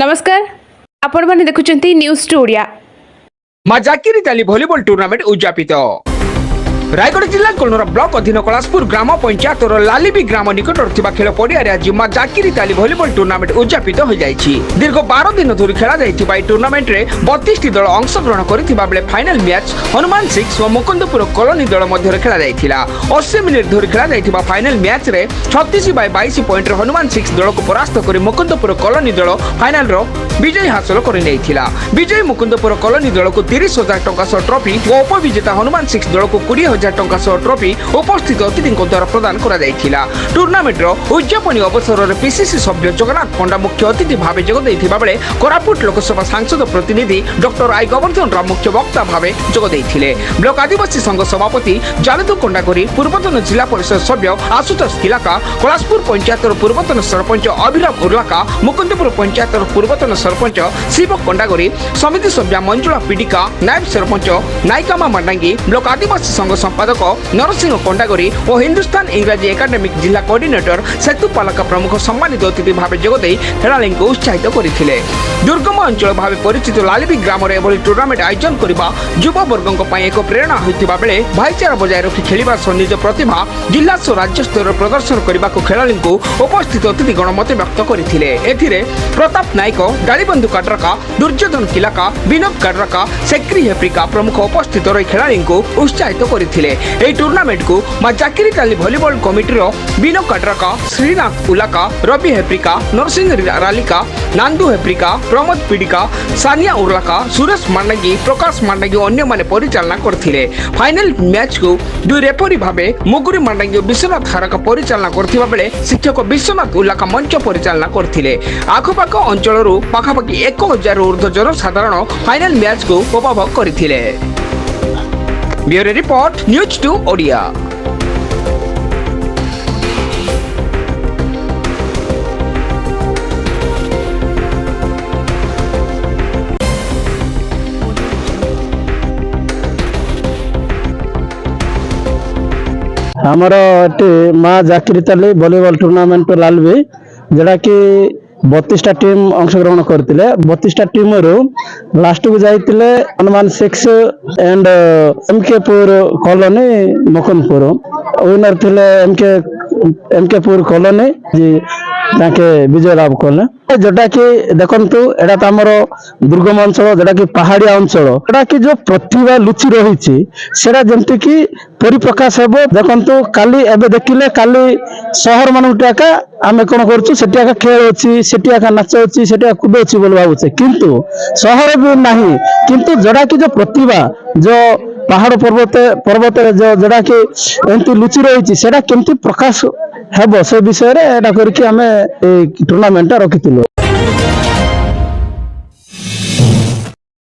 नमस्कार आपण माने देखुचंती न्यूज टू ओडिया। मां जाकिरी ताली भॉलीबॉल टूर्नामेंट उद्यापित रायगढ़ जिला कोलनूर ब्लॉक अधीन कलासपुर ग्राम पंचायत लालिबी ग्राम निकट खेल पड़िया आज मां जाकिरी ताली भॉलीबॉल टूर्नामेंट उद्यापित हो जाएगी। दीर्घ 12 दिन धरी खेल जाइथिबा टूर्नामेंट रे 32 दल अंशग्रहण करथिबा बेले फाइनल मैच हनुमान 6 और मुकुंदपुर कॉलोनी दल मध्य खेल जाइथिला। 80 मिनिट धरी खेल जाइथिबा फाइनल मैच रे 36/22 पॉइंट रे हनुमान 6 दल को परास्त कर मुकुंदपुर कॉलोनी दल फाइनल रो विजय हासिल कर नेइथिला। विजय मुकुंदपुर कॉलोनी दल को 30,000 टंका सह ट्रॉफी और उपविजेता हनुमान 6 दल को 20,000 टंका सह ट्रॉफी उपस्थित अतिथि द्वारा प्रदान करा जाइथिला। टूर्नामेंट रो उद्यापनी अवसर रे पीसीसी सभ्य जगन्नाथ पंडा मुख्य अतिथि भाव जोग दैथिबा बेले कोरापुट लोकसभा सांसद प्रतिनिधि डॉक्टर आई गोवर्धन राम मुख्य वक्ता भाव जोग दैथिले। ब्लॉक आदिवासी संघ सभापति जालदू कोंडागोरी, पूर्वतन जिला परिषद सभ्य आशुतोष किलाका, कलासपुर पंचायत पूर्वतन सरपंच अभिराम उर्लाका, मुकुंदपुर पंचायत पूर्वतन सरपंच शिव कोंडागोरी, समिति सभ्या मंजुला पीडिका, नायब सरपंच नायिकामा मांडांगी, ब्लॉक आदिवासी संघ संपादक नरसिंह कोंडागोरी और हिंदुस्तान इंग्राजी एकाडेमिक जिला कोऑर्डिनेटर सेतु पालका प्रमुख सम्मानित अतिथि भाव जोगदे खेलाड़ी को उत्साहित करथिले। दुर्गम अंचल भाव परिचित लालिबी ग्राम रे एभली टूर्नामेंट आयोजन करबा युवा वर्गक पई एक प्रेरणा होइतिबा बेले भाईचारा बजाय रखि खेलिबा सह निज प्रतिभा जिला और राज्य स्तर प्रदर्शन करबा को खेलाड़ी को उपस्थित अतिथि गण मत व्यक्त करथिले। एथिरे प्रताप नायक, डालीबंधु काड्राका, दुर्योधन किलाका, विनोद काड्राका, सेक्री हेप्रिका प्रमुख उपस्थित रही खेलाड़ी को उत्साहित करथिले। एई टूर्नामेंट को मां जाकिरी ताली भॉलीबॉल कमिटी रो विनोद काड्राका, श्रीनाथ उलाका, रवि हेप्रिका, नरसिंह रालिका, नांदू हेप्रिका, प्रमोद पीडिका, सानिया उर्लाका, सुरेश मांडांगी, प्रकाश मांडांगी और अन्य माने परिचालना करथिले। फाइनल मैच को दुई रेफरी भाबे मुगुरी मांडांगी और विश्वनाथ हारका परिचालना करथिबा बेले शिक्षक विश्वनाथ उलाका मंच परिचालना करथिले। आखपाख अंचल पाखापाखि 1,000 ऊर्ध्व जनसाधारण फाइनल मैच को उपभोग करथिले। Bureau report news 2 Odia. आमर माँ जाकिरी ताली वॉलीबॉल टूर्नामेंट लालबी जोड़ा कि 32टा टीम अंशग्रहण करते 32टा टीम लास्ट को जाते हनुमान 6 एंड एमकेपुर कॉलोनी मुकुंदपुर विनर थे एमकेपुर कॉलोनी ताके विजय लाभ कले। जोटा कि देखंतु एटा तो आमर दुर्गम अंचल जोटा कि पहाड़िया अंचल जोटा कि जो प्रतिभा लुचि रही सेटा जमती कि परिप्रकाश हेबो। देखंतु काली एबे देखिले काली शहर मान टाका आमे कोन करछु सेटियाका खेल अछि, सेटियाका नाच अछि, सेटिया कूद अछि बोल भाबुछे, किंतु शहर भी नाही। किंतु जोटा कि जो प्रतिभा जो पहाड़ पर्वत जो जोटा कि एंती लुचि रही सेटा केमती प्रकाश हेबो से विषय रे एटा करके हमें टूर्नामेंट रखिथिलु।